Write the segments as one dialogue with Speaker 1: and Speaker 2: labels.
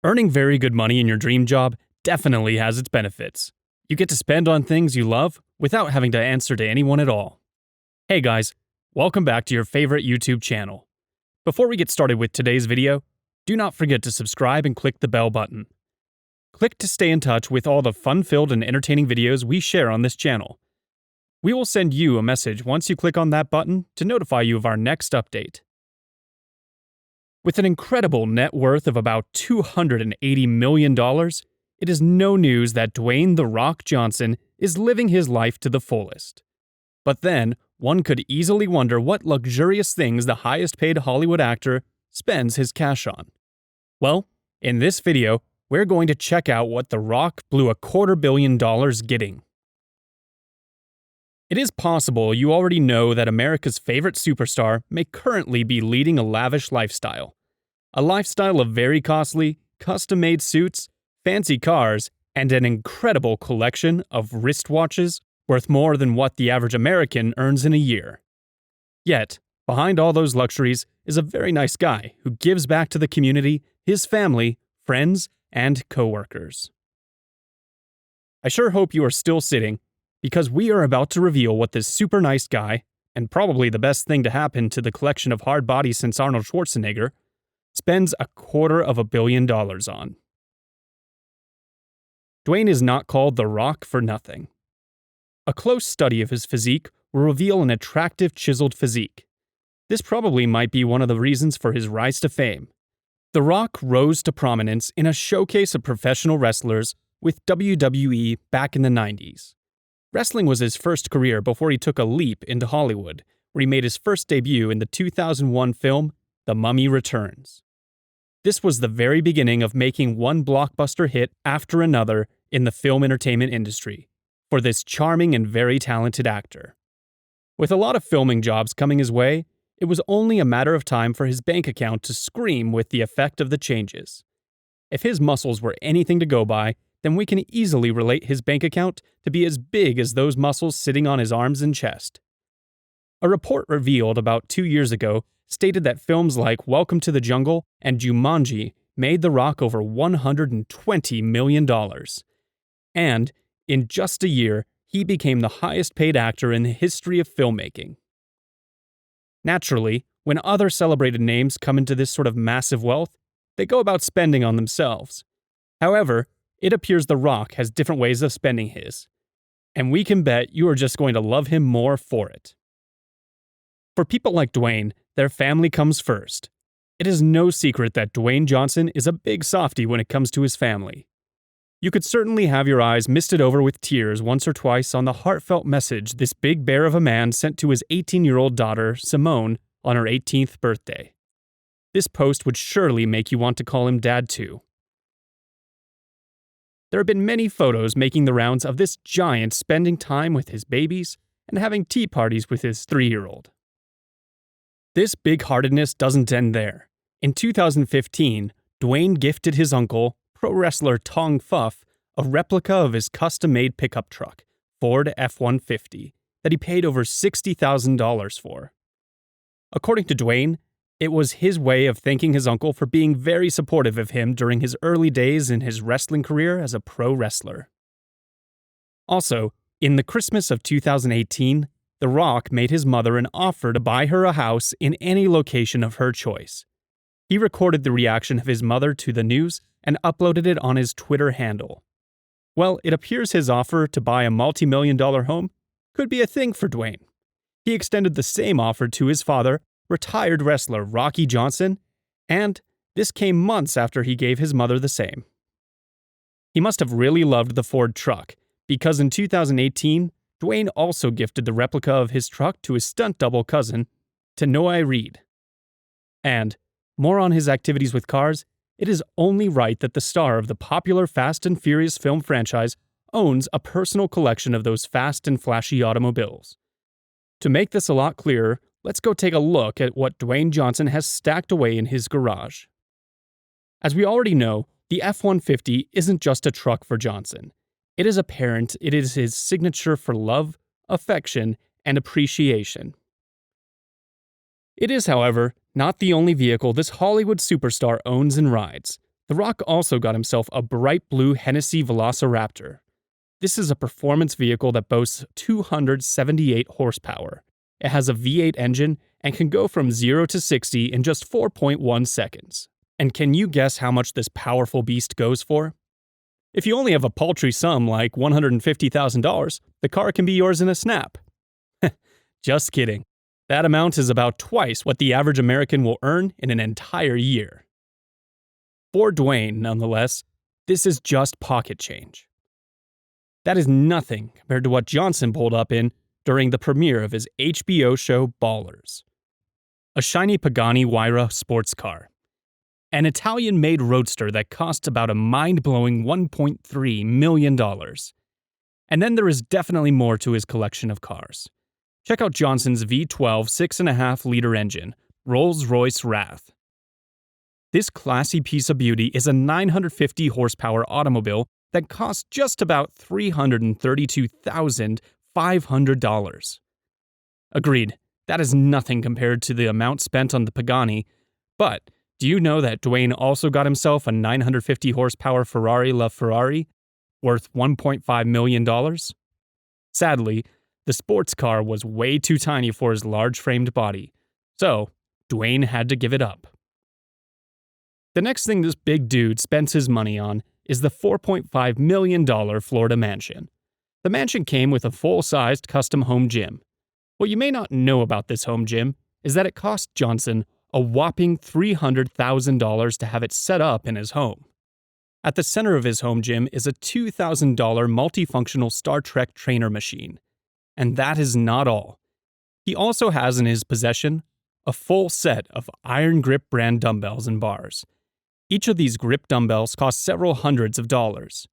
Speaker 1: Earning very good money in your dream job definitely has its benefits. You get to spend on things you love without having to answer to anyone at all. Hey guys, welcome back to your favorite YouTube channel. Before we get started with today's video, do not forget to subscribe and click the bell button. Click to stay in touch with all the fun-filled and entertaining videos we share on this channel. We will send you a message once you click on that button to notify you of our next update. With an incredible net worth of about $280 million, it is no news that Dwayne "The Rock" Johnson is living his life to the fullest. But then, one could easily wonder what luxurious things the highest-paid Hollywood actor spends his cash on. Well, in this video, we're going to check out what The Rock blew $250 million getting. It is possible you already know that America's favorite superstar may currently be leading a lavish lifestyle. A lifestyle of very costly, custom-made suits, fancy cars, and an incredible collection of wristwatches worth more than what the average American earns in a year. Yet, behind all those luxuries is a very nice guy who gives back to the community, his family, friends, and coworkers. I sure hope you are still sitting, because we are about to reveal what this super nice guy, and probably the best thing to happen to the collection of hard bodies since Arnold Schwarzenegger, spends $250 million on. Dwayne is not called The Rock for nothing. A close study of his physique will reveal an attractive, chiseled physique. This probably might be one of the reasons for his rise to fame. The Rock rose to prominence in a showcase of professional wrestlers with WWE back in the 90s. Wrestling was his first career before he took a leap into Hollywood, where he made his first debut in the 2001 film The Mummy Returns. This was the very beginning of making one blockbuster hit after another in the film entertainment industry for this charming and very talented actor. With a lot of filming jobs coming his way, it was only a matter of time for his bank account to scream with the effect of the changes. If his muscles were anything to go by, then we can easily relate his bank account to be as big as those muscles sitting on his arms and chest. A report revealed about 2 years ago stated that films like Welcome to the Jungle and Jumanji made The Rock over $120 million. And, in just a year, he became the highest-paid actor in the history of filmmaking. Naturally, when other celebrated names come into this sort of massive wealth, they go about spending on themselves. However, it appears The Rock has different ways of spending his, and we can bet you are just going to love him more for it. For people like Dwayne, their family comes first. It is no secret that Dwayne Johnson is a big softie when it comes to his family. You could certainly have your eyes misted over with tears once or twice on the heartfelt message this big bear of a man sent to his 18-year-old daughter, Simone, on her 18th birthday. This post would surely make you want to call him Dad too. There have been many photos making the rounds of this giant spending time with his babies and having tea parties with his 3-year-old. This big-heartedness doesn't end there. In 2015, Dwayne gifted his uncle, pro wrestler Tong Fuff, a replica of his custom-made pickup truck, Ford F-150, that he paid over $60,000 for. According to Dwayne, it was his way of thanking his uncle for being very supportive of him during his early days in his wrestling career as a pro wrestler. Also, in the Christmas of 2018, The Rock made his mother an offer to buy her a house in any location of her choice. He recorded the reaction of his mother to the news and uploaded it on his Twitter handle. Well, it appears his offer to buy a multi-million-dollar home could be a thing for Dwayne. He extended the same offer to his father, retired wrestler Rocky Johnson, and this came months after he gave his mother the same. He must have really loved the Ford truck, because in 2018, Dwayne also gifted the replica of his truck to his stunt double cousin, Tanoi Reed. And, more on his activities with cars, it is only right that the star of the popular Fast and Furious film franchise owns a personal collection of those fast and flashy automobiles. To make this a lot clearer, let's go take a look at what Dwayne Johnson has stacked away in his garage. As we already know, the F-150 isn't just a truck for Johnson. It is apparent it is his signature for love, affection, and appreciation. It is, however, not the only vehicle this Hollywood superstar owns and rides. The Rock also got himself a bright blue Hennessy Velociraptor. This is a performance vehicle that boasts 278 horsepower. It has a V8 engine and can go from 0 to 60 in just 4.1 seconds. And can you guess how much this powerful beast goes for? If you only have a paltry sum like $150,000, the car can be yours in a snap. Just kidding. That amount is about twice what the average American will earn in an entire year. For Dwayne, nonetheless, this is just pocket change. That is nothing compared to what Johnson pulled up in during the premiere of his HBO show Ballers. A shiny Pagani Huayra sports car. An Italian-made roadster that costs about a mind-blowing $1.3 million. And then there is definitely more to his collection of cars. Check out Johnson's V12 6.5-liter engine, Rolls-Royce Wrath. This classy piece of beauty is a 950 horsepower automobile that costs just about $332,500. Agreed, that is nothing compared to the amount spent on the Pagani, but do you know that Dwayne also got himself a 950 horsepower Ferrari LaFerrari worth $1.5 million? Sadly, the sports car was way too tiny for his large-framed body, so Dwayne had to give it up. The next thing this big dude spends his money on is the $4.5 million Florida mansion. The mansion came with a full-sized custom home gym. What you may not know about this home gym is that it cost Johnson a whopping $300,000 to have it set up in his home. At the center of his home gym is a $2,000 multifunctional Star Trek trainer machine. And that is not all. He also has in his possession a full set of Iron Grip brand dumbbells and bars. Each of these grip dumbbells costs several hundreds of dollars.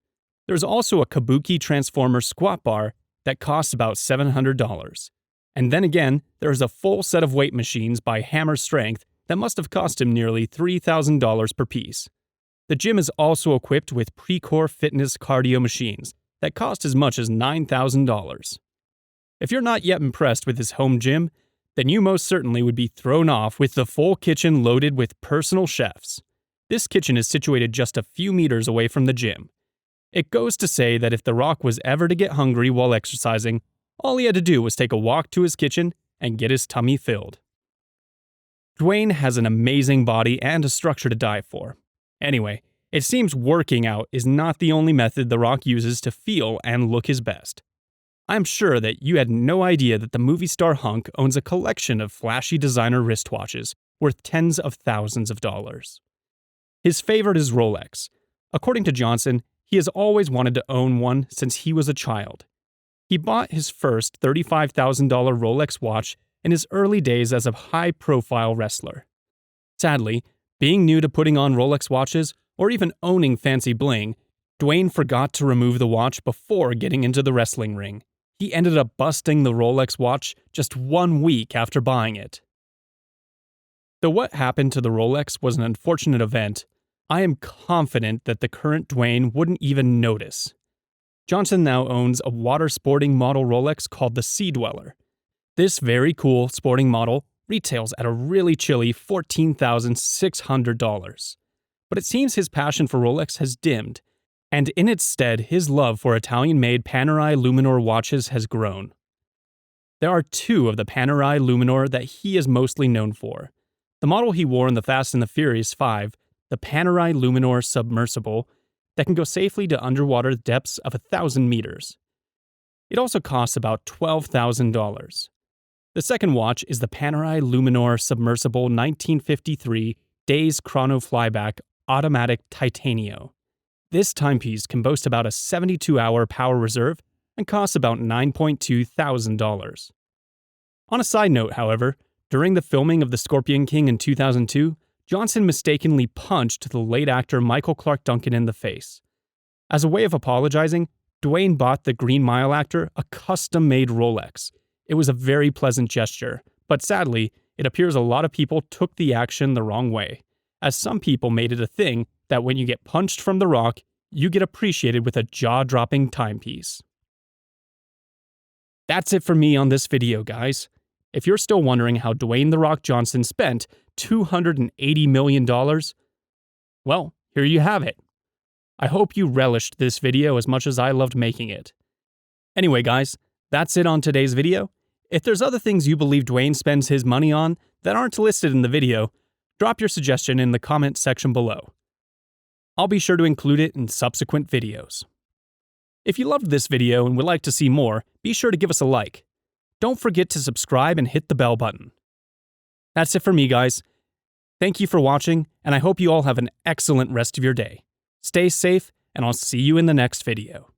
Speaker 1: There's also a Kabuki Transformer squat bar that costs about $700. And then again, there's a full set of weight machines by Hammer Strength that must have cost him nearly $3,000 per piece. The gym is also equipped with Precor Fitness cardio machines that cost as much as $9,000. If you're not yet impressed with his home gym, then you most certainly would be thrown off with the full kitchen loaded with personal chefs. This kitchen is situated just a few meters away from the gym. It goes to say that if The Rock was ever to get hungry while exercising, all he had to do was take a walk to his kitchen and get his tummy filled. Dwayne has an amazing body and a structure to die for. Anyway, it seems working out is not the only method The Rock uses to feel and look his best. I'm sure that you had no idea that the movie star hunk owns a collection of flashy designer wristwatches worth tens of thousands of dollars. His favorite is Rolex. According to Johnson, he has always wanted to own one since he was a child. He bought his first $35,000 Rolex watch in his early days as a high-profile wrestler. Sadly, being new to putting on Rolex watches, or even owning fancy bling, Dwayne forgot to remove the watch before getting into the wrestling ring. He ended up busting the Rolex watch just 1 week after buying it. Though what happened to the Rolex was an unfortunate event, I am confident that the current Dwayne wouldn't even notice. Johnson now owns a water sporting model Rolex called the Sea Dweller. This very cool sporting model retails at a really chilly $14,600. But it seems his passion for Rolex has dimmed, and in its stead, his love for Italian-made Panerai Luminor watches has grown. There are two of the Panerai Luminor that he is mostly known for. The model he wore in the Fast and the Furious 5, the Panerai Luminor Submersible, that can go safely to underwater depths of 1,000 meters. It also costs about $12,000. The second watch is the Panerai Luminor Submersible 1953 Days Chrono Flyback Automatic Titanio. This timepiece can boast about a 72-hour power reserve and costs about $9.2 thousand. On a side note, however, during the filming of The Scorpion King in 2002, Johnson mistakenly punched the late actor Michael Clarke Duncan in the face. As a way of apologizing, Dwayne bought the Green Mile actor a custom-made Rolex. It was a very pleasant gesture, but sadly, it appears a lot of people took the action the wrong way, as some people made it a thing that when you get punched from The Rock, you get appreciated with a jaw-dropping timepiece. That's it for me on this video, guys. If you're still wondering how Dwayne "The Rock" Johnson spent $280 million, well, here you have it. I hope you relished this video as much as I loved making it. Anyway, guys, that's it on today's video. If there's other things you believe Dwayne spends his money on that aren't listed in the video, drop your suggestion in the comment section below. I'll be sure to include it in subsequent videos. If you loved this video and would like to see more, be sure to give us a like. Don't forget to subscribe and hit the bell button. That's it for me, guys. Thank you for watching, and I hope you all have an excellent rest of your day. Stay safe, and I'll see you in the next video.